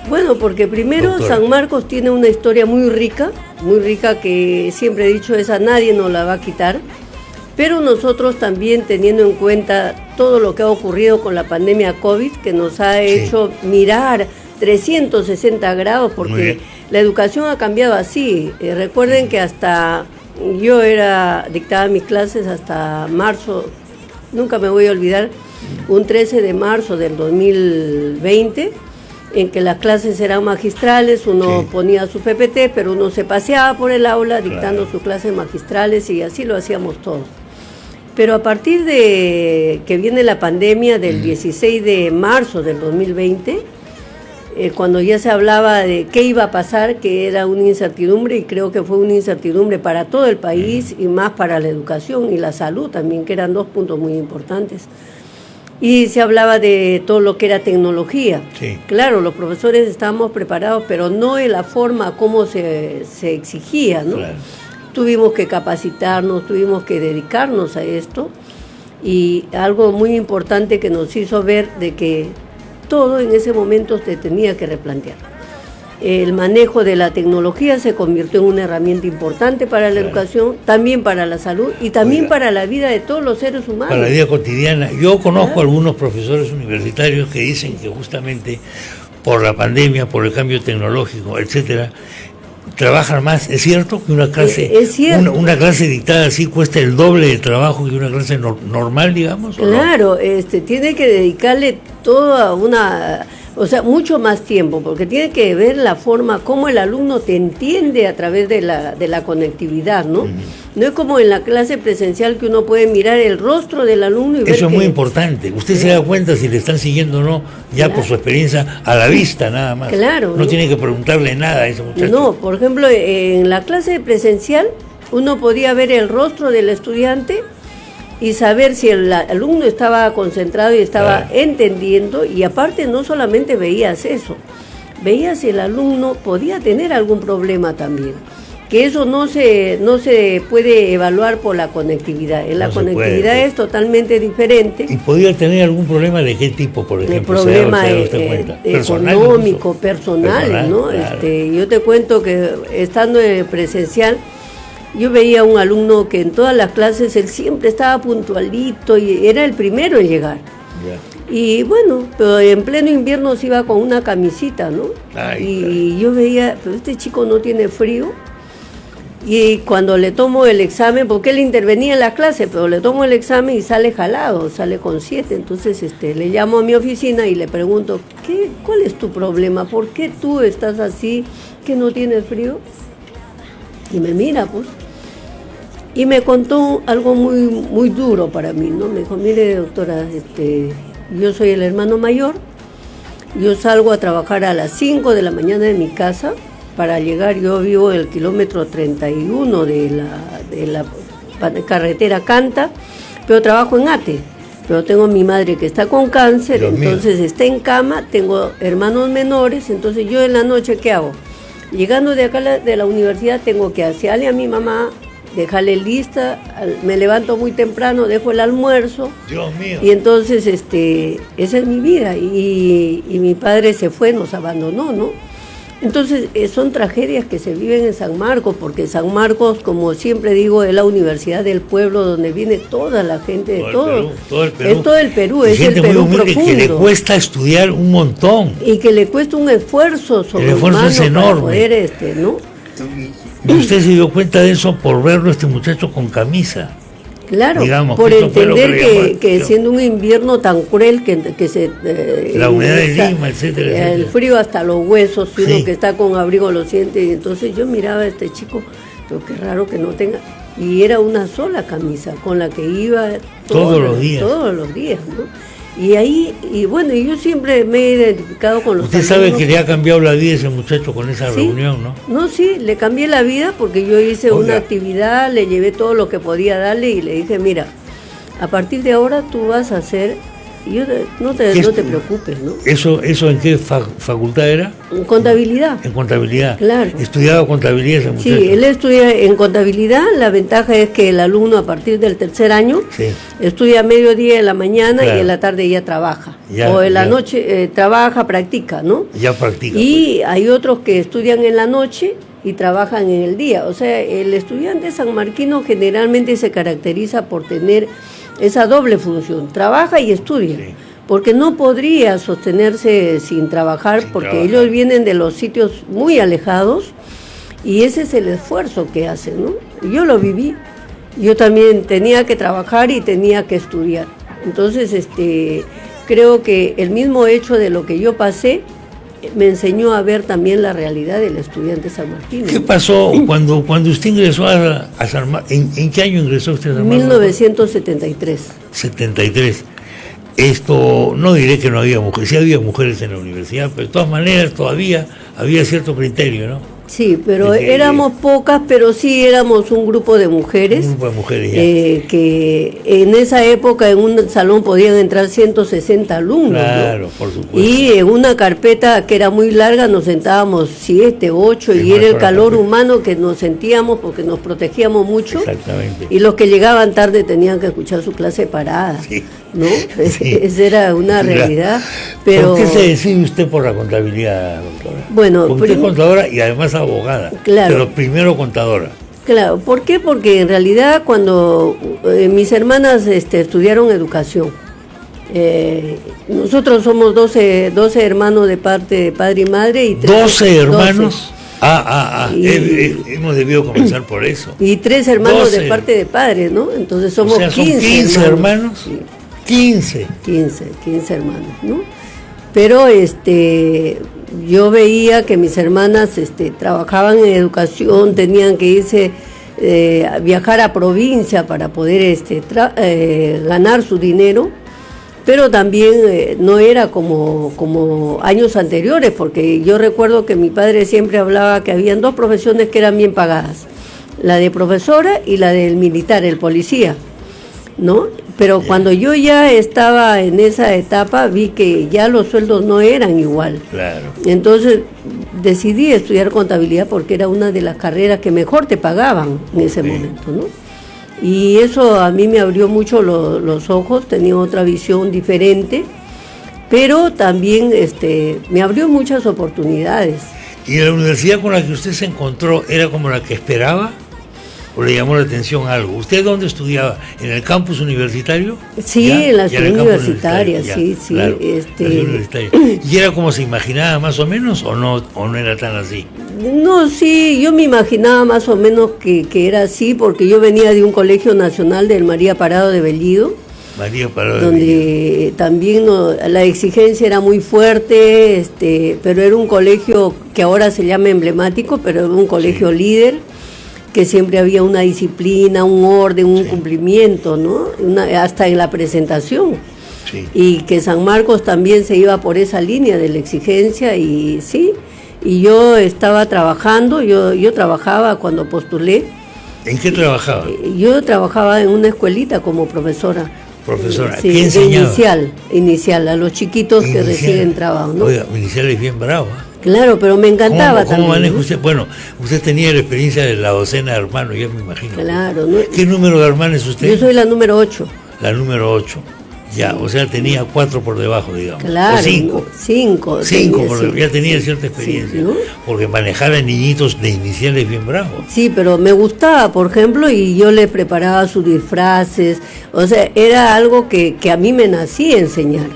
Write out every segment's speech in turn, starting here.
Bueno, porque primero Doctora. San Marcos tiene una historia muy rica que siempre he dicho, esa nadie nos la va a quitar, pero nosotros también teniendo en cuenta todo lo que ha ocurrido con la pandemia COVID, que nos ha hecho mirar 360 grados, porque la educación ha cambiado así. Recuerden que hasta yo dictaba mis clases hasta marzo, nunca me voy a olvidar, un 13 de marzo del 2020, en que las clases eran magistrales, uno ponía su PPT, pero uno se paseaba por el aula dictando sus clases magistrales y así lo hacíamos todos. Pero a partir de que viene la pandemia del 16 de marzo del 2020, cuando ya se hablaba de qué iba a pasar, que era una incertidumbre, y creo que fue una incertidumbre para todo el país y más para la educación y la salud también, que eran dos puntos muy importantes. Y se hablaba de todo lo que era tecnología. Sí. Claro, los profesores estábamos preparados, pero no en la forma como se exigía, ¿no? Claro. Tuvimos que capacitarnos, tuvimos que dedicarnos a esto, y algo muy importante que nos hizo ver de que todo en ese momento se tenía que replantear. El manejo de la tecnología se convirtió en una herramienta importante para la educación, también para la salud y también para la vida de todos los seres humanos. Para la vida cotidiana. Yo conozco algunos profesores universitarios que dicen que justamente por la pandemia, por el cambio tecnológico, etcétera, trabajan más. ¿Es cierto que una clase una clase dictada así cuesta el doble de trabajo que una clase normal, digamos? Claro, ¿no? Tiene que dedicarle toda mucho más tiempo, porque tiene que ver la forma como el alumno te entiende a través de la conectividad, ¿no? No es como en la clase presencial que uno puede mirar el rostro del alumno y ver. Eso es muy importante. Usted se da cuenta si le están siguiendo o no, ya por su experiencia, a la vista nada más. Claro. No tiene que preguntarle nada a ese muchacho. No, por ejemplo, en la clase presencial uno podía ver el rostro del estudiante y saber si el alumno estaba concentrado y estaba entendiendo, y aparte no solamente veías eso, veías si el alumno podía tener algún problema también, que eso no se puede evaluar por la conectividad. En la conectividad es totalmente diferente. ¿Y podía tener algún problema de qué tipo, por ejemplo? El problema económico, personal, ¿no? Claro. Yo te cuento que estando en presencial, yo veía a un alumno que en todas las clases él siempre estaba puntualito y era el primero en llegar. Y bueno, pero en pleno invierno se iba con una camisita, ¿no? Y yo veía, pero este chico no tiene frío. Y cuando le tomo el examen, porque él intervenía en la clase, pero le tomo el examen y sale jalado, sale con 7. Entonces le llamo a mi oficina y le pregunto, ¿cuál es tu problema? ¿Por qué tú estás así, que no tienes frío? Y me mira, pues, y me contó algo muy, muy duro para mí, ¿no? Me dijo, mire, doctora, yo soy el hermano mayor, yo salgo a trabajar a las 5 de la mañana de mi casa para llegar, yo vivo en el kilómetro 31 de la carretera Canta, pero trabajo en ATE, pero tengo a mi madre que está con cáncer, entonces está en cama, tengo hermanos menores, entonces yo en la noche, ¿qué hago? Llegando de acá de la universidad tengo que hacerle a mi mamá, dejarle lista, me levanto muy temprano, dejo el almuerzo. Dios mío. Y entonces esa es mi vida. Y mi padre se fue, nos abandonó, ¿no? Entonces son tragedias que se viven en San Marcos, porque San Marcos, como siempre digo, es la universidad del pueblo donde viene toda la gente de todo. Todo el Perú. Es todo el Perú, es el gente Perú muy humilde, profundo. que le cuesta estudiar un montón. Y que le cuesta un esfuerzo sobrehumano. El esfuerzo es enorme. Para poder, ¿no? Y usted se dio cuenta de eso por verlo a este muchacho con camisa. Claro, digamos, por entender que llamó, siendo un invierno tan cruel que se... la humedad de Lima, etcétera, el frío hasta los huesos, uno que está con abrigo lo siente, y entonces yo miraba a este chico, pero qué raro que no tenga... Y era una sola camisa con la que iba todos los días, ¿no? Y ahí, y bueno, yo siempre me he identificado con los Usted sabe que le ha cambiado la vida a ese muchacho con esa reunión, ¿no? No, sí, le cambié la vida porque yo hice una actividad, le llevé todo lo que podía darle y le dije, mira, a partir de ahora tú vas a ser no te preocupes, ¿no? ¿Eso en qué facultad era? En contabilidad. En contabilidad. Claro. ¿Estudiaba contabilidad ese muchacho? Sí, él estudia en contabilidad. La ventaja es que el alumno a partir del tercer año estudia a mediodía en la mañana y en la tarde ya trabaja. O en la noche trabaja, practica, ¿no? Ya practica. Y pues hay otros que estudian en la noche y trabajan en el día. O sea, el estudiante sanmarquino generalmente se caracteriza por tener esa doble función, trabaja y estudia, porque no podría sostenerse sin trabajar, porque ellos vienen de los sitios muy alejados y ese es el esfuerzo que hacen, ¿no? Yo lo viví, yo también tenía que trabajar y tenía que estudiar. Entonces, creo que el mismo hecho de lo que yo pasé me enseñó a ver también la realidad del estudiante sanmarquino. ¿Qué pasó cuando usted ingresó a San Marcos? ¿En qué año ingresó usted a San Marcos? 1973. 73. Esto, no diré que no había mujeres, sí había mujeres en la universidad, pero de todas maneras todavía había cierto criterio, ¿no? Sí, pero éramos pocas, pero sí éramos un grupo de mujeres. Un grupo de mujeres, que en esa época en un salón podían entrar 160 alumnos. Claro, ¿no? Por supuesto. Y en una carpeta que era muy larga nos sentábamos 7, 8, y era el calor humano que nos sentíamos porque nos protegíamos mucho. Exactamente. Y los que llegaban tarde tenían que escuchar su clase parada. Sí. ¿No? Sí. Esa era una realidad. Pero... ¿Por qué se decide usted por la contabilidad, doctora? Bueno, usted es contadora y además abogada, claro, pero primero contadora. Claro, ¿por qué? Porque en realidad cuando mis hermanas estudiaron educación, nosotros somos 12 hermanos de parte de padre y madre. Y 12 hermanos. 12. Hemos debido comenzar por eso. Y 3 hermanos 12. De parte de padre, ¿no? Entonces somos, o sea, son 15 hermanos. Sí. 15 hermanos, ¿no? Pero yo veía que mis hermanas trabajaban en educación, tenían que irse a viajar a provincia para poder ganar su dinero, pero también no era como años anteriores, porque yo recuerdo que mi padre siempre hablaba que habían 2 profesiones que eran bien pagadas, la de profesora y la del militar, el policía, ¿no? Pero cuando yo ya estaba en esa etapa vi que ya los sueldos no eran igual. Claro. Entonces decidí estudiar contabilidad porque era una de las carreras que mejor te pagaban en ese momento, ¿no? Y eso a mí me abrió mucho los ojos, tenía otra visión diferente, pero también me abrió muchas oportunidades. ¿Y la universidad con la que usted se encontró era como la que esperaba? ¿O le llamó la atención algo? ¿Usted dónde estudiaba? ¿En el campus universitario? Sí, en la ciudad universitaria, sí. Claro, ¿Y era como se imaginaba más o menos o no era tan así? No, sí, yo me imaginaba más o menos que era así, porque yo venía de un colegio nacional del María Parado de Bellido. Donde también la exigencia era muy fuerte, pero era un colegio que ahora se llama emblemático, pero era un colegio líder, que siempre había una disciplina, un orden, un cumplimiento, ¿no? Hasta en la presentación. Sí. Y que San Marcos también se iba por esa línea de la exigencia y yo estaba trabajando, yo trabajaba cuando postulé. ¿En qué trabajaba? Yo trabajaba en una escuelita como profesora. Profesora, sí, ¿qué enseñaba? Inicial, a los chiquitos que recién entraban, ¿no? Oiga, inicial es bien bravo, ¿eh? Claro, pero me encantaba también. ¿Cómo maneja usted? Bueno, usted tenía la experiencia de la docena de hermanos, ya me imagino. Claro. ¿No? ¿Qué número de hermanos es usted? Yo soy la número 8. La número 8. Ya, o sea, tenía 4 por debajo, digamos. Claro. O 5. 5. 5, ya tenía cierta experiencia. Sí, ¿no? Porque manejar a niñitos de inicial es bien bravo. Sí, pero me gustaba, por ejemplo, y yo les preparaba sus disfraces. O sea, era algo que a mí me nacía enseñar.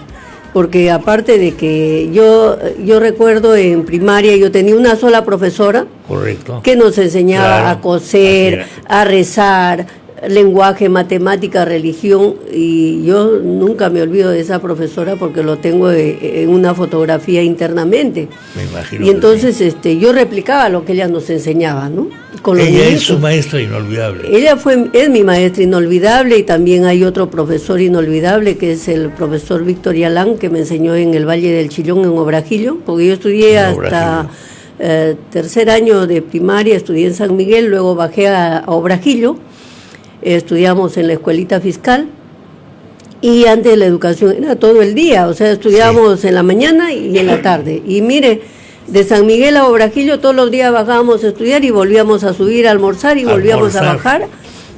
Porque aparte de que yo recuerdo en primaria yo tenía una sola profesora. Correcto. Que nos enseñaba a coser, a rezar, lenguaje, matemática, religión, y yo nunca me olvido de esa profesora porque lo tengo en una fotografía internamente. Me imagino. Y entonces yo replicaba lo que ella nos enseñaba, ¿no? Con los ella niñitos. Es su maestra inolvidable. Ella es mi maestra inolvidable, y también hay otro profesor inolvidable que es el profesor Víctor Yalán, que me enseñó en el Valle del Chillón, en Obrajillo, porque yo estudié hasta tercer año de primaria, estudié en San Miguel, luego bajé a Obrajillo. Estudiamos en la escuelita fiscal Y antes la educación era todo el día, o sea, estudiábamos en la mañana y en la tarde. Y mire, de San Miguel a Obraquillo todos los días bajábamos a estudiar y volvíamos a subir a almorzar y volvíamos a bajar.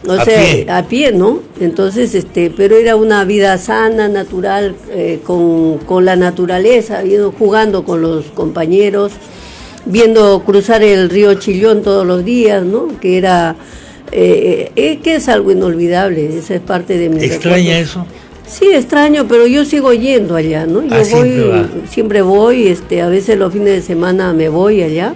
O sea, a pie, ¿no? Entonces, pero era una vida sana, natural, con la naturaleza, jugando con los compañeros, viendo cruzar el río Chillón todos los días, ¿no? Que era, que es algo inolvidable, esa es parte de mi recuerdo. ¿Extraña eso? Sí, extraño, pero yo sigo yendo allá, ¿no? Yo siempre voy, a veces los fines de semana me voy allá.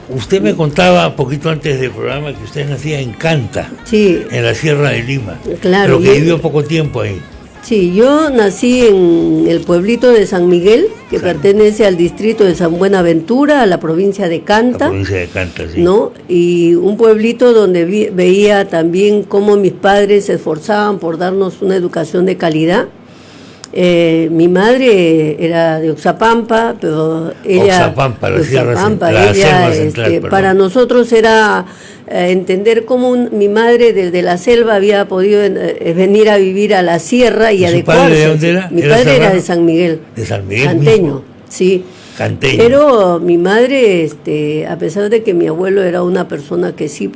Usted me contaba un poquito antes del programa que usted nacía en Canta, sí, en la Sierra de Lima, claro, pero que vivió poco tiempo ahí. Sí, yo nací en el pueblito de San Miguel, que pertenece al distrito de San Buenaventura, a la provincia de Canta. La provincia de Canta, sí. ¿No? Y un pueblito donde veía también cómo mis padres se esforzaban por darnos una educación de calidad. Mi madre era de Oxapampa, pero ella... Oxapampa, la selva central, para nosotros era entender cómo mi madre desde la selva había podido venir a vivir a la sierra y adecuarse. ¿Su padre de dónde era? Mi padre era de San Miguel. De San Miguel Canteño, mismo. Sí. Canteño. Pero mi madre, a pesar de que mi abuelo era una persona que sí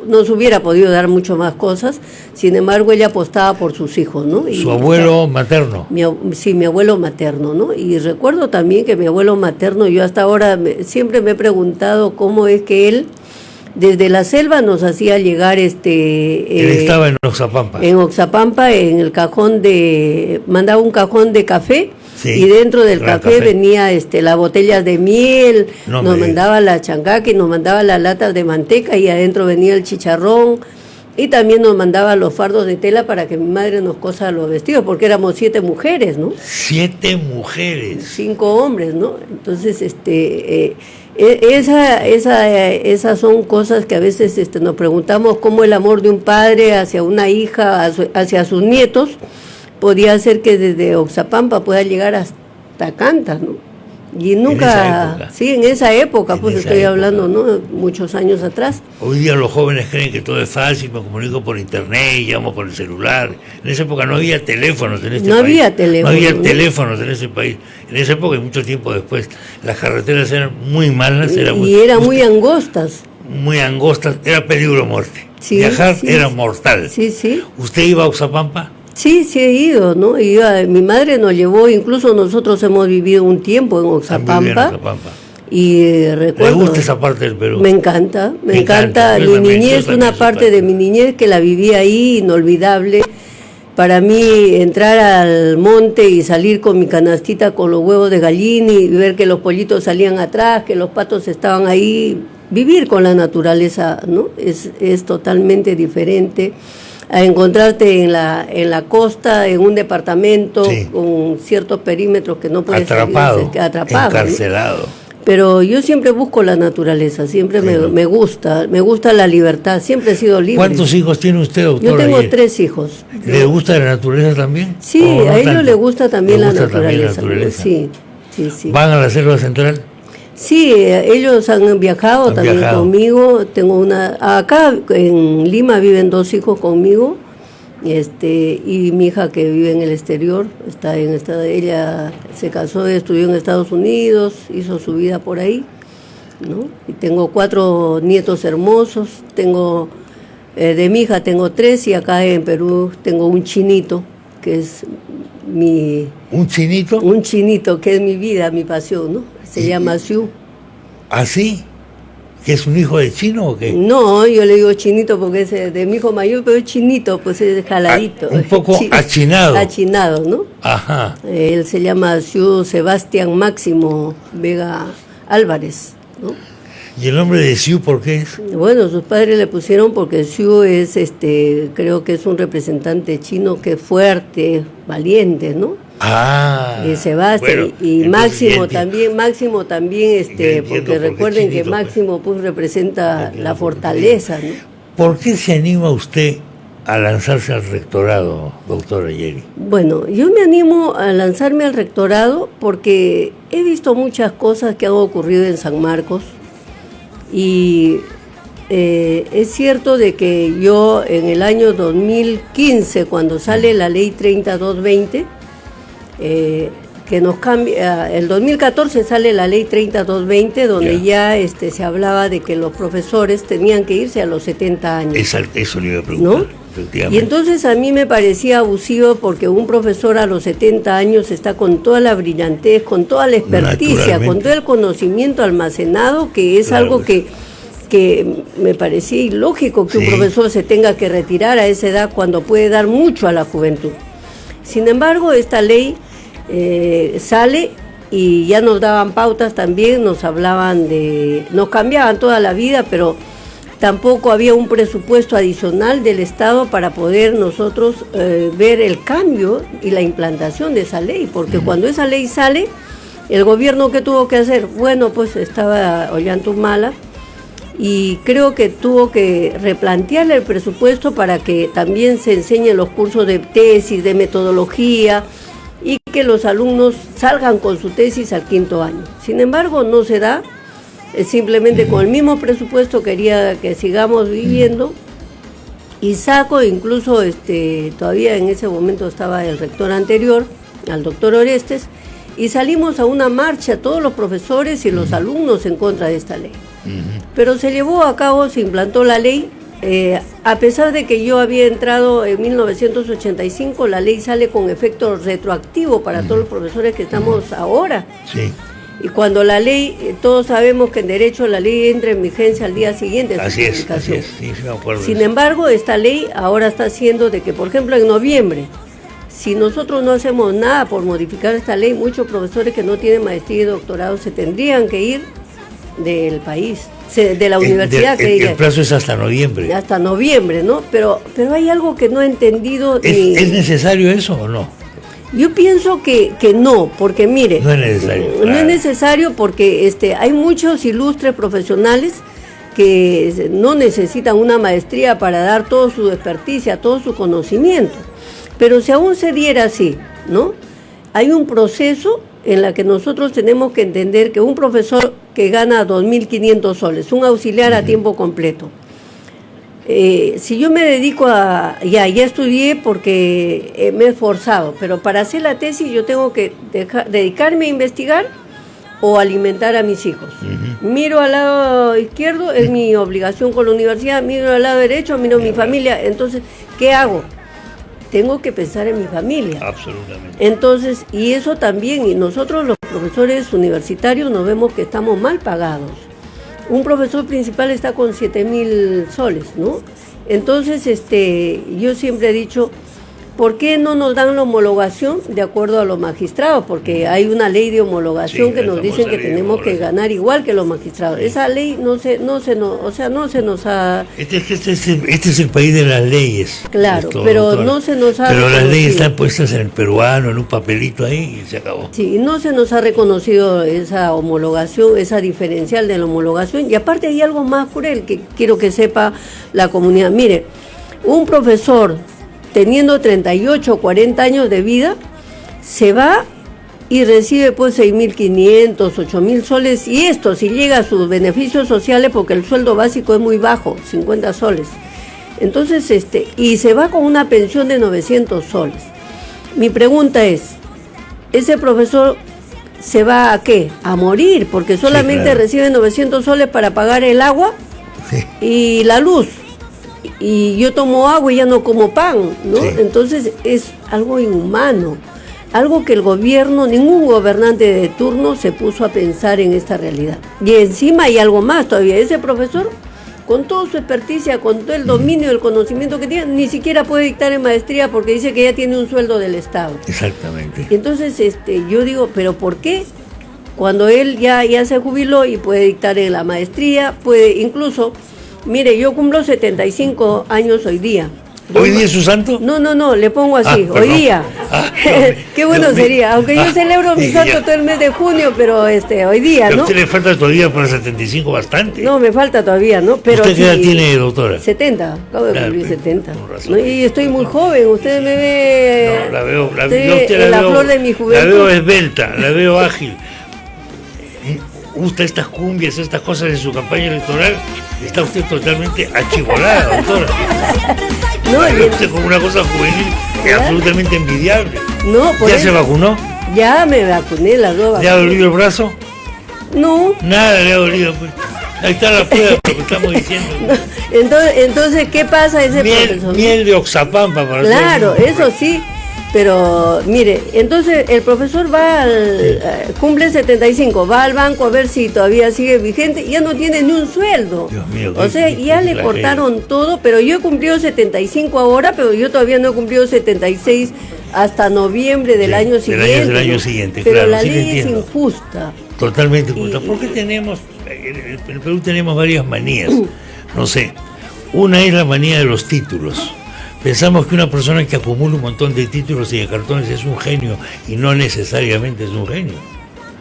nos hubiera podido dar mucho más cosas, sin embargo ella apostaba por sus hijos, ¿no? ¿Su abuelo materno? Sí, mi abuelo materno, ¿no? Y recuerdo también que mi abuelo materno, yo hasta ahora siempre me he preguntado cómo es que él, desde la selva nos hacía llegar él estaba en Oxapampa. En Oxapampa, en el cajón mandaba un cajón de café. Sí, y dentro del café venía las botellas de miel, nos mandaba la chancaque, nos mandaba las latas de manteca y adentro venía el chicharrón y también nos mandaba los fardos de tela para que mi madre nos cosa los vestidos, porque éramos 7 mujeres, ¿no? 7 mujeres. 5 hombres, ¿no? Entonces, esas son cosas que a veces nos preguntamos cómo el amor de un padre hacia una hija, hacia sus nietos, podía hacer que desde Oxapampa pueda llegar hasta Canta, ¿no? Y nunca, en esa época, estoy hablando, ¿no? Muchos años atrás. Hoy día los jóvenes creen que todo es fácil, me comunico por internet, llamo por el celular. En esa época no había teléfonos en este país. No había teléfonos en ese país. En esa época y mucho tiempo después, las carreteras eran muy malas. Eran muy angostas. Muy angostas, era peligro muerte. Sí, Viajar era mortal. Sí. ¿Usted iba a Oxapampa? Sí, he ido, ¿no? Mi madre nos llevó, incluso nosotros hemos vivido un tiempo en Oxapampa. Y recuerdo... ¿Le gusta esa parte del Perú? Me encanta. Mi niñez, una parte de mi niñez que la viví ahí, inolvidable. Para mí, entrar al monte y salir con mi canastita con los huevos de gallina y ver que los pollitos salían atrás, que los patos estaban ahí, vivir con la naturaleza, ¿no? Es totalmente diferente a encontrarte en la costa, en un departamento, con ciertos perímetros que no puedes atrapado, encarcelado, ¿no? Pero yo siempre busco la naturaleza, siempre me gusta la libertad, siempre he sido libre. ¿Cuántos hijos tiene usted, doctora? Yo tengo 3 hijos. ¿Le gusta la naturaleza también? Sí, a ellos les gusta también la naturaleza. Sí. ¿Van a la selva central? Sí, ellos han viajado conmigo. Tengo acá en Lima viven 2 hijos conmigo, y mi hija que vive en el exterior, ella se casó, estudió en Estados Unidos, hizo su vida por ahí, ¿no? Y tengo 4 nietos hermosos, de mi hija tengo 3 y acá en Perú tengo un chinito, que es ¿Un chinito? Un chinito, que es mi vida, mi pasión, ¿no? Se llama Siu. ¿Ah, sí? ¿Que es un hijo de chino o qué? No, yo le digo chinito porque es de mi hijo mayor, pero es chinito, pues es jaladito. Un poco achinado. Achinado, ¿no? Ajá. Él se llama Siu Sebastián Máximo Vega Álvarez, ¿no? ¿Y el nombre de Siu por qué es? Bueno, sus padres le pusieron porque Siu es, creo que es un representante chino que es fuerte, valiente, ¿no? Sebastián, bueno, y Máximo también, porque recuerden que Máximo pues representa la fortaleza, ¿no? ¿Por qué se anima usted a lanzarse al rectorado, doctora Yeri? Bueno, yo me animo a lanzarme al rectorado porque he visto muchas cosas que han ocurrido en San Marcos y es cierto de que yo en el año 2015, cuando sale la ley 3220, que nos cambia, el 2014 sale la ley 3220, donde ya se hablaba de que los profesores tenían que irse a los 70 años. Eso le iba a preguntar, ¿no? Y entonces a mí me parecía abusivo, porque un profesor a los 70 años está con toda la brillantez, con toda la experticia, con todo el conocimiento almacenado, que es algo que me parecía ilógico que un profesor se tenga que retirar a esa edad cuando puede dar mucho a la juventud. Sin embargo, esta ley sale y ya nos daban pautas también, nos cambiaban toda la vida, pero tampoco había un presupuesto adicional del Estado para poder nosotros ver el cambio y la implantación de esa ley, porque cuando esa ley sale, el gobierno, ¿qué tuvo que hacer? Bueno, pues estaba Ollantaytamala, y creo que tuvo que replantearle el presupuesto para que también se enseñen los cursos de tesis, de metodología, y que los alumnos salgan con su tesis al 5º año. Sin embargo, no se da, simplemente con el mismo presupuesto quería que sigamos viviendo, y saco incluso, todavía en ese momento estaba el rector anterior, al doctor Orestes, y salimos a una marcha todos los profesores y los alumnos en contra de esta ley. Pero se llevó a cabo, se implantó la ley, a pesar de que yo había entrado en 1985, la ley sale con efecto retroactivo para todos los profesores que estamos ahora. Sí. Y cuando la ley, todos sabemos que en derecho la ley entra en vigencia al día siguiente de su publicación. Sí, me acuerdo. Sin embargo, esta ley ahora está haciendo de que, por ejemplo, en noviembre, si nosotros no hacemos nada por modificar esta ley, muchos profesores que no tienen maestría y doctorado se tendrían que ir del país, de la universidad. El plazo es hasta noviembre. Hasta noviembre, ¿no? Pero hay algo que no he entendido. ¿Es necesario eso o no? Yo pienso que no, porque mire, no es necesario. No es necesario porque hay muchos ilustres profesionales que no necesitan una maestría para dar toda su experticia, todo su conocimiento. Pero si aún se diera así, ¿no? Hay un proceso en la que nosotros tenemos que entender que un profesor que gana 2.500 soles, un auxiliar a tiempo completo, si yo me dedico ya estudié porque me he esforzado, pero para hacer la tesis yo tengo que dedicarme a investigar o alimentar a mis hijos. Miro al lado izquierdo, es mi obligación con la universidad, miro al lado derecho, miro mi familia. Entonces, ¿qué hago? Tengo que pensar en mi familia. Absolutamente. Entonces, y eso también, y nosotros los profesores universitarios nos vemos que estamos mal pagados. Un profesor principal está con 7.000 soles, ¿no? Entonces, yo siempre he dicho, ¿por qué no nos dan la homologación de acuerdo a los magistrados? Porque hay una ley de homologación que nos dicen que tenemos que ganar igual que los magistrados. Sí. Esa ley no se nos ha... Este es el país de las leyes. Claro, pero no se nos ha reconocido. Las leyes están puestas en el peruano, en un papelito ahí, y se acabó. Sí, no se nos ha reconocido esa homologación, esa diferencial de la homologación. Y aparte hay algo más cruel que quiero que sepa la comunidad. Mire, un profesor teniendo 38 o 40 años de vida, se va y recibe pues 6.500, 8.000 soles, y esto si llega a sus beneficios sociales, porque el sueldo básico es muy bajo, 50 soles. Entonces, y se va con una pensión de 900 soles. Mi pregunta es, ¿ese profesor se va a qué? A morir, porque solamente recibe 900 soles para pagar el agua y la luz. Y yo tomo agua y ya no como pan, ¿no? Sí. Entonces es algo inhumano, algo que el gobierno, ningún gobernante de turno se puso a pensar en esta realidad. Y encima hay algo más todavía, ese profesor, con toda su experticia, con todo el dominio, el conocimiento que tiene, ni siquiera puede dictar en maestría porque dice que ya tiene un sueldo del Estado. Exactamente. Entonces yo digo, ¿pero por qué? Cuando él ya se jubiló y puede dictar en la maestría, puede incluso... Mire, yo cumplo 75 años hoy día. ¿Hoy día es su santo? No, le pongo así, hoy día. Qué bueno sería, aunque yo celebro mi santo todo el mes de junio, pero hoy día, ¿no? ¿A usted le falta todavía para 75 bastante? No, me falta todavía, ¿no? Pero ¿usted qué edad tiene, doctora? 70, acabo de cumplir 70. ¿No? Y estoy muy joven, usted me ve... No, la veo, la flor de mi juventud. La veo esbelta, la veo ágil. gusta estas cumbias, estas cosas en su campaña electoral, está usted totalmente achivolada, doctora. No, usted con una cosa juvenil es absolutamente envidiable. No, ¿Ya se vacunó? Ya me vacuné, las 2 vacunas. ¿Le ha dolido el brazo? No. Nada le ha dolido, pues. Ahí está la prueba de lo que estamos diciendo. No, entonces, ¿qué pasa ese profesor? Miel de Oxapampa para claro, eso sí. Pero mire, entonces el profesor va cumple 75, va al banco a ver si todavía sigue vigente, ya no tiene ni un sueldo. Dios mío, o sea, ya le cortaron todo, pero yo he cumplido 75 ahora, pero yo todavía no he cumplido 76 hasta noviembre del año siguiente. Del año siguiente, pero claro, la sí ley es injusta. Totalmente injusta. Porque tenemos, en el Perú tenemos varias manías, no sé, una es la manía de los títulos. Pensamos que una persona que acumula un montón de títulos y de cartones es un genio, y no necesariamente es un genio.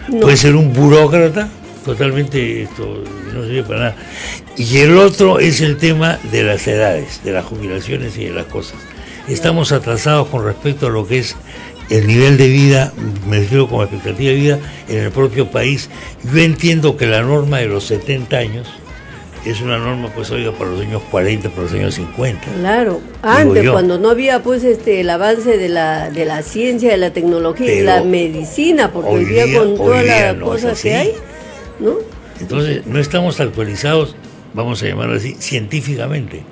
No. Puede ser un burócrata, totalmente no sirve para nada. Y el otro es el tema de las edades, de las jubilaciones y de las cosas. Estamos atrasados con respecto a lo que es el nivel de vida, me refiero como expectativa de vida en el propio país. Yo entiendo que la norma de los 70 años es una norma, pues, oiga, para los años 40, para los años 50. Claro, antes, cuando no había, pues, el avance de la ciencia, de la tecnología y la medicina, porque hoy día con todas las cosas que hay, ¿no? Entonces, no estamos actualizados, vamos a llamarlo así, científicamente.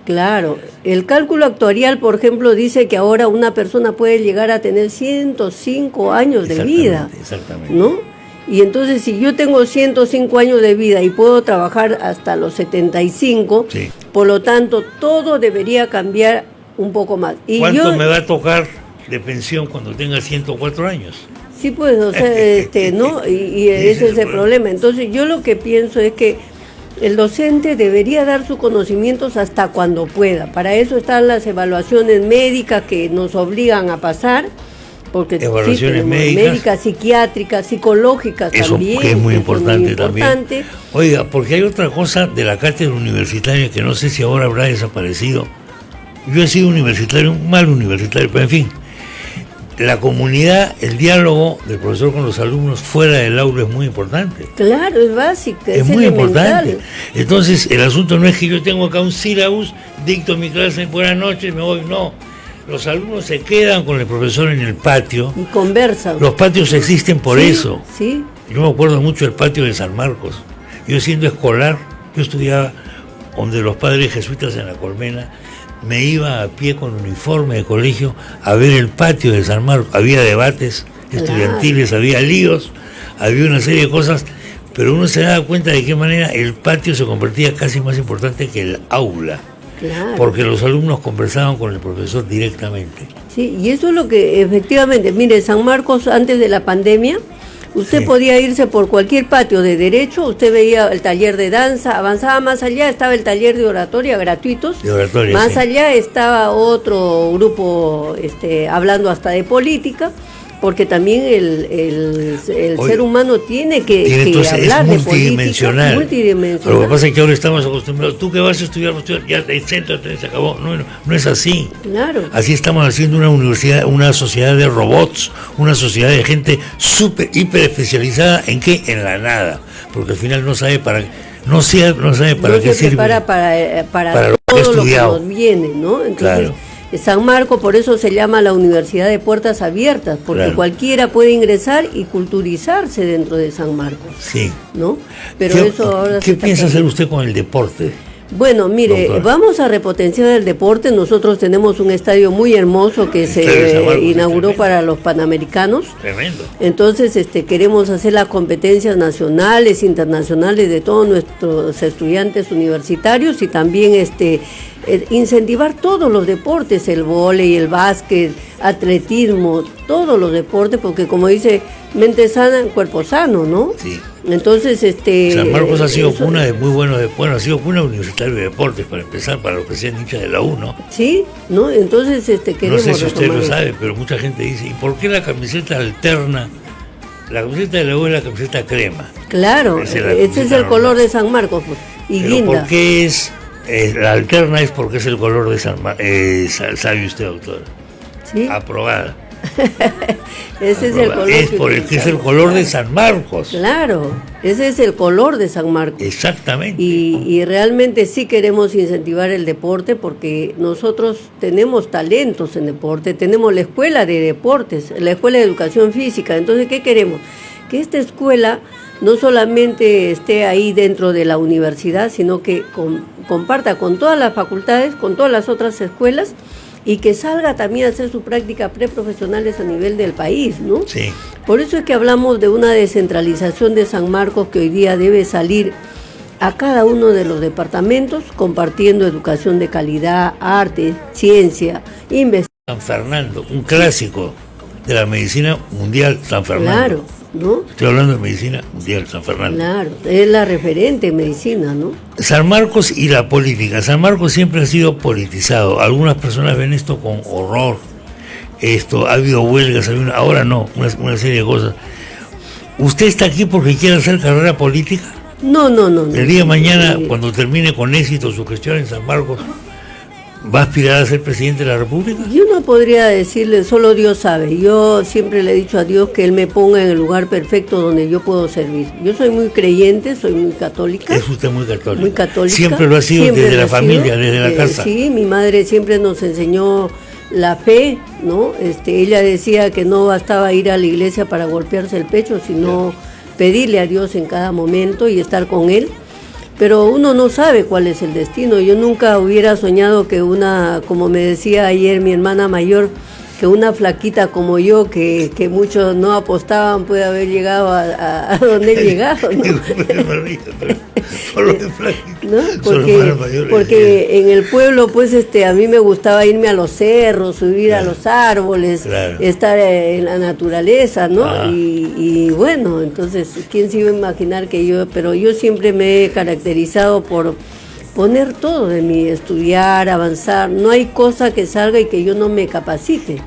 Claro, el cálculo actuarial, por ejemplo, dice que ahora una persona puede llegar a tener 105 años de vida, exactamente, ¿no? Y entonces, si yo tengo 105 años de vida y puedo trabajar hasta los 75, sí, por lo tanto, todo debería cambiar un poco más. Y ¿cuánto me va a tocar de pensión cuando tenga 104 años? Sí, pues, o sea, ¿no? Y ese es el problema. Entonces, yo lo que pienso es que el docente debería dar sus conocimientos hasta cuando pueda. Para eso están las evaluaciones médicas que nos obligan a pasar. Porque evaluaciones sí, médicas, psiquiátricas, psicológicas eso también. Que es muy importante también. Oiga, porque hay otra cosa de la cátedra universitaria que no sé si ahora habrá desaparecido. Yo he sido universitario, un mal universitario, pero en fin, la comunidad, el diálogo del profesor con los alumnos fuera del aula es muy importante. Claro, es básico, es muy importante. Entonces, el asunto no es que yo tengo acá un sílabus, dicto mi clase, buenas noches, me voy, no. Los alumnos se quedan con el profesor en el patio. Y conversan. Los patios existen por eso. Sí. Yo me acuerdo mucho del patio de San Marcos. Yo siendo escolar, yo estudiaba donde los padres jesuitas en La Colmena, me iba a pie con uniforme de colegio a ver el patio de San Marcos. Había debates estudiantiles, había líos, había una serie de cosas, pero uno se daba cuenta de qué manera el patio se convertía casi más importante que el aula. Claro. Porque los alumnos conversaban con el profesor directamente. Sí, y eso es lo que efectivamente, mire, San Marcos antes de la pandemia, usted podía irse por cualquier patio de derecho, usted veía el taller de danza, avanzaba más allá, estaba el taller de oratoria gratuitos, más allá estaba otro grupo hablando hasta de política, porque también el ser humano tiene que hablar de política multidimensional. Lo que pasa es que ahora estamos acostumbrados, tú que vas a estudiar, ya céntrate, se acabó. No es así. Claro. Así estamos haciendo una universidad, una sociedad de robots, una sociedad de gente hiper especializada ¿en qué? En la nada, porque al final no sabe para qué sirve. Para todo lo que nos viene, ¿no? Entonces, claro. San Marcos, por eso se llama la Universidad de Puertas Abiertas, porque cualquiera puede ingresar y culturizarse dentro de San Marcos. Sí. ¿No? Pero eso ahora ¿Qué piensa hacer usted con el deporte? Bueno, mire, doctora, vamos a repotenciar el deporte. Nosotros tenemos un estadio muy hermoso que se inauguró para los Panamericanos. Tremendo. Entonces, queremos hacer las competencias nacionales, internacionales de todos nuestros estudiantes universitarios y también incentivar todos los deportes, el vóley, el básquet, atletismo, todos los deportes, porque como dice, mente sana, cuerpo sano, ¿no? Sí. Entonces, San Marcos ha sido cuna de muy buenos, ha sido cuna universitaria de deportes, para empezar, para los que sean hinchas de la U, ¿no? Sí, ¿no? Entonces, queremos no sé si usted lo sabe, pero mucha gente dice, ¿y por qué la camiseta alterna? La camiseta de la U es la camiseta crema. Claro, ese es el color de San Marcos, pues, y pero guinda. ¿por qué es la alterna? Es porque es el color de San Marcos. ¿Sabe usted, doctora? Sí. Aprobada. Ese es el color. Es porque es el color de San Marcos. Claro, ese es el color de San Marcos. Exactamente. Y realmente sí queremos incentivar el deporte porque nosotros tenemos talentos en deporte, tenemos la escuela de deportes, la escuela de educación física. Entonces, ¿qué queremos? Que esta escuela no solamente esté ahí dentro de la universidad, sino que comparta con todas las facultades, con todas las otras escuelas, y que salga también a hacer su práctica preprofesionales a nivel del país, ¿no? Sí. Por eso es que hablamos de una descentralización de San Marcos que hoy día debe salir a cada uno de los departamentos, compartiendo educación de calidad, arte, ciencia, investigación. San Fernando, un clásico de la medicina mundial, San Fernando. Claro, ¿no? Estoy hablando de medicina mundial, San Fernando. Claro, es la referente en medicina, ¿no? San Marcos y la política. San Marcos siempre ha sido politizado. Algunas personas ven esto con horror. Ha habido huelgas, ahora no, una serie de cosas. ¿Usted está aquí porque quiere hacer carrera política? No. El día de mañana, cuando termine con éxito su gestión en San Marcos, ¿va a aspirar a ser presidente de la República? Yo no podría decirle, solo Dios sabe. Yo siempre le he dicho a Dios que Él me ponga en el lugar perfecto donde yo puedo servir. Yo soy muy creyente, soy muy católica. Es usted muy católica. Muy católica. Siempre lo ha sido desde la familia, desde la casa. Sí, mi madre siempre nos enseñó la fe, ¿no? Ella decía que no bastaba ir a la iglesia para golpearse el pecho, sino pedirle a Dios en cada momento y estar con Él. Pero uno no sabe cuál es el destino. Yo nunca hubiera soñado que como me decía ayer mi hermana mayor, que una flaquita como yo, que muchos no apostaban, puede haber llegado a donde he llegado, ¿no? ¿No? Porque en el pueblo, pues, a mí me gustaba irme a los cerros, subir a los árboles, estar en la naturaleza, ¿no? Y bueno, entonces, ¿quién se iba a imaginar pero yo siempre me he caracterizado por poner todo de mí, estudiar, avanzar, no hay cosa que salga y que yo no me capacite.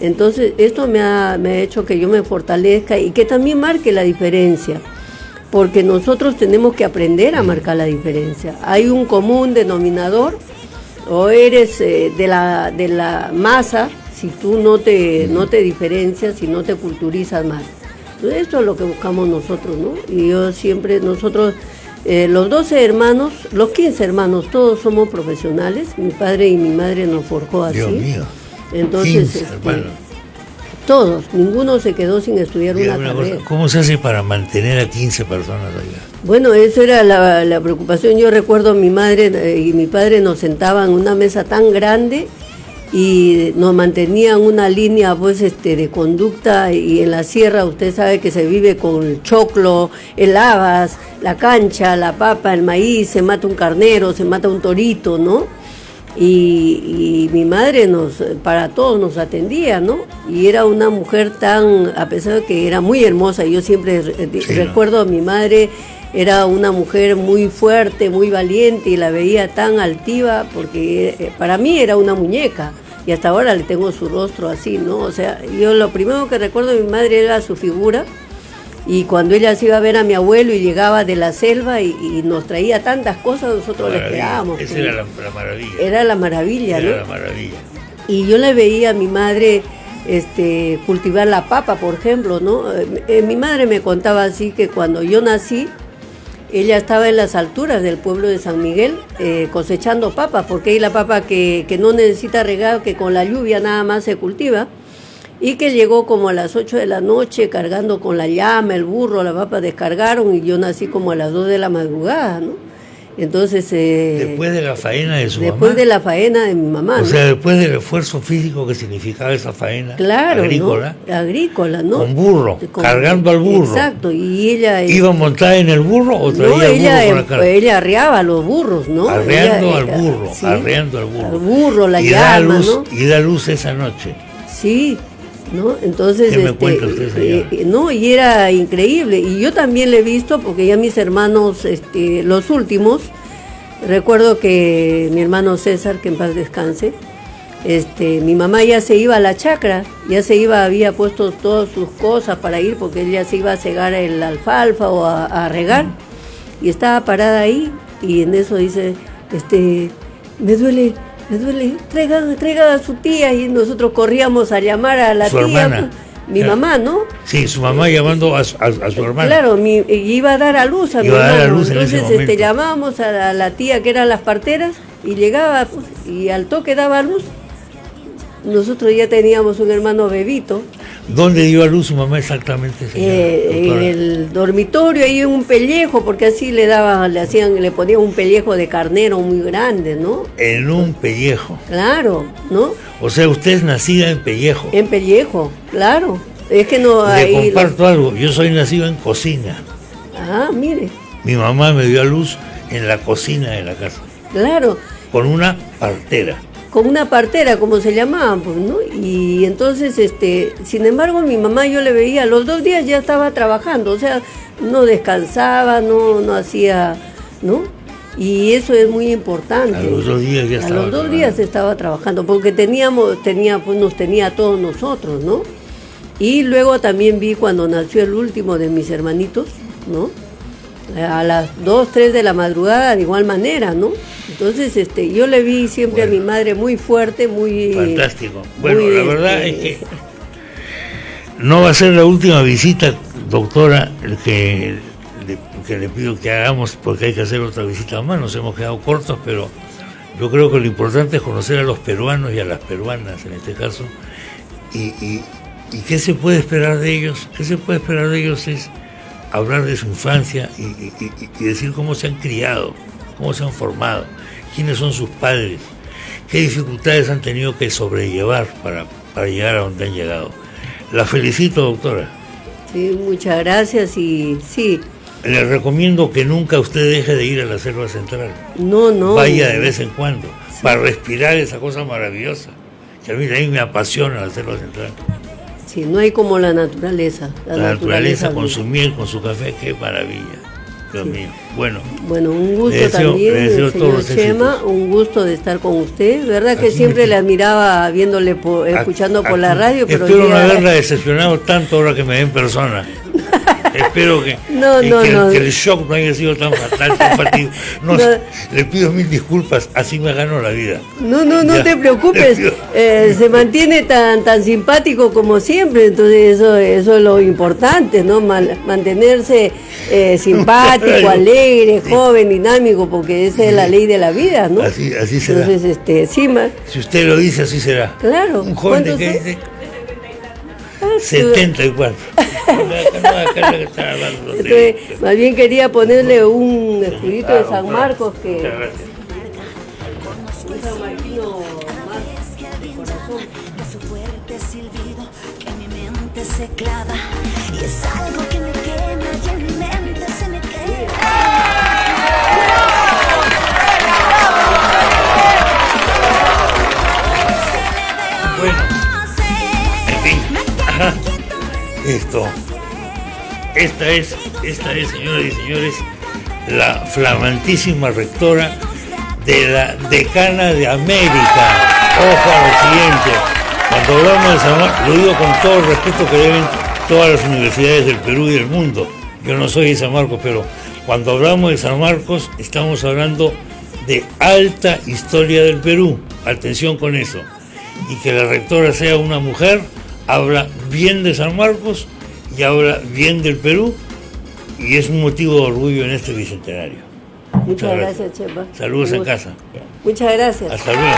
Entonces esto me ha hecho que yo me fortalezca y que también marque la diferencia, porque nosotros tenemos que aprender a marcar la diferencia. Hay un común denominador, o eres de la masa, si tú no te diferencias, si no te culturizas más. Entonces esto es lo que buscamos nosotros, ¿no? Y yo siempre, nosotros... los 12 hermanos, los 15 hermanos, todos somos profesionales. Mi padre y mi madre nos forjó así. Dios mío. Entonces, todos, ninguno se quedó sin estudiar una carrera. ¿Cómo se hace para mantener a 15 personas allá? Bueno, eso era la preocupación. Yo recuerdo mi madre y mi padre nos sentaban en una mesa tan grande y nos mantenían una línea pues de conducta, y en la sierra usted sabe que se vive con el choclo, el habas, la cancha, la papa, el maíz, se mata un carnero, se mata un torito, ¿no? Y mi madre para todos nos atendía, ¿no? Y era una mujer a pesar de que era muy hermosa, yo siempre recuerdo a mi madre, era una mujer muy fuerte, muy valiente, y la veía tan altiva, porque para mí era una muñeca, y hasta ahora le tengo su rostro así, ¿no? O sea, yo lo primero que recuerdo de mi madre era su figura, y cuando ella se iba a ver a mi abuelo y llegaba de la selva y nos traía tantas cosas, nosotros le esperábamos. Esa era la maravilla. Era la maravilla, ¿no? Era la maravilla. Y yo le veía a mi madre cultivar la papa, por ejemplo, ¿no? Mi madre me contaba así que cuando yo nací, ella estaba en las alturas del pueblo de San Miguel cosechando papa, porque hay la papa que no necesita regado, que con la lluvia nada más se cultiva, y que llegó como a las 8 de la noche cargando con la llama, el burro, la papa descargaron, y yo nací como a las 2 de la madrugada, ¿no? Entonces... después de la faena de su mamá. Después de la faena de mi mamá, O sea, después del esfuerzo físico que significaba esa faena, claro, agrícola. ¿no? Agrícola, ¿no? Con burro, cargando al burro. Exacto, y ella... ¿Iba montada en el burro o traía el burro con la cara? Ella arriaba a los burros, ¿no? Arreando al burro, sí, arreando al burro. Al burro, la y llama, ¿no? Y da luz esa noche. Sí, ¿no? Entonces, ¿qué me cuenta usted, señora? No, y era increíble, y yo también le he visto, porque ya mis hermanos, los últimos, recuerdo que mi hermano César, que en paz descanse, mi mamá ya se iba a la chacra, había puesto todas sus cosas para ir, porque ella se iba a cegar el alfalfa o a regar, y estaba parada ahí, y en eso dice, me duele me duele, traiga a su tía, y nosotros corríamos a llamar a la su tía, hermana. Mi mamá, ¿no? Sí, su mamá llamando a su hermana. Claro, iba a dar a luz a mi hermano. Entonces llamábamos a la tía que eran las parteras y llegaba, pues, y al toque daba a luz. Nosotros ya teníamos un hermano bebito. ¿Dónde dio a luz su mamá exactamente, en el dormitorio, ahí en un pellejo, porque así le ponían un pellejo de carnero muy grande, ¿no? En un pellejo. Claro, ¿no? O sea, usted es nacida en pellejo. En pellejo, claro. Es que no hay. Le comparto algo, yo soy nacido en cocina. Ah, mire. Mi mamá me dio a luz en la cocina de la casa. Claro. Con una partera. Con una partera, como se llamaban, pues, ¿no? Y entonces, sin embargo, mi mamá yo le veía, los 2 días ya estaba trabajando, o sea, no descansaba, no hacía, ¿no? Y eso es muy importante. A los 2 días ya estaba. A los 2 días estaba trabajando, porque nos tenía a todos nosotros, ¿no? Y luego también vi cuando nació el último de mis hermanitos, ¿no? A las 2, 3 de la madrugada de igual manera, ¿no? Entonces, yo le vi siempre a mi madre muy fuerte, muy... Fantástico. Bueno, la verdad es que no va a ser la última visita, doctora, que le pido que hagamos, porque hay que hacer otra visita más. Nos hemos quedado cortos, pero yo creo que lo importante es conocer a los peruanos y a las peruanas, en este caso. ¿Y qué se puede esperar de ellos? ¿Qué se puede esperar de ellos? Es hablar de su infancia y decir cómo se han criado, cómo se han formado, quiénes son sus padres, qué dificultades han tenido que sobrellevar para llegar a donde han llegado. La felicito, doctora. Sí, muchas gracias y sí. Le recomiendo que nunca usted deje de ir a la Selva Central. No. Vaya de vez en cuando, sí, para respirar esa cosa maravillosa, que a mí me apasiona la Selva Central. Sí, no hay como la naturaleza. La naturaleza con su miel, con su café, qué maravilla. Dios mío. Bueno, un gusto también, señor Chema, un gusto de estar con usted. ¿Verdad que siempre le admiraba viéndole, escuchando por la radio? Pero espero no haberla decepcionado tanto ahora que me ve en persona. Espero que el shock no haya sido tan fatal, tan fatigoso. Le pido 1000 disculpas, así me gano la vida. No te preocupes, se mantiene tan simpático como siempre, entonces eso es lo importante, ¿no? Mantenerse simpático, alegre, joven, dinámico, porque esa es la ley de la vida, ¿no? Así será. Entonces, si usted lo dice, así será. Claro. Un joven de que dice 74. Entonces, más bien quería ponerle un escudito de San Marcos que... Muchas gracias. Un San Martino más de corazón. Su fuerte silbido que mi mente se clava y es algo que me quema y en mi mente se me queda. Bueno, en fin. Esta es, señoras y señores, la flamantísima rectora de la Decana de América. Ojo a lo siguiente, cuando hablamos de San Marcos, lo digo con todo el respeto que deben todas las universidades del Perú y del mundo. Yo no soy de San Marcos, pero cuando hablamos de San Marcos, estamos hablando de alta historia del Perú. Atención con eso. Y que la rectora sea una mujer, habla bien de San Marcos y habla bien del Perú, y es un motivo de orgullo en este bicentenario. Muchas gracias, Chema. Saludos en casa. Muchas gracias. Hasta luego.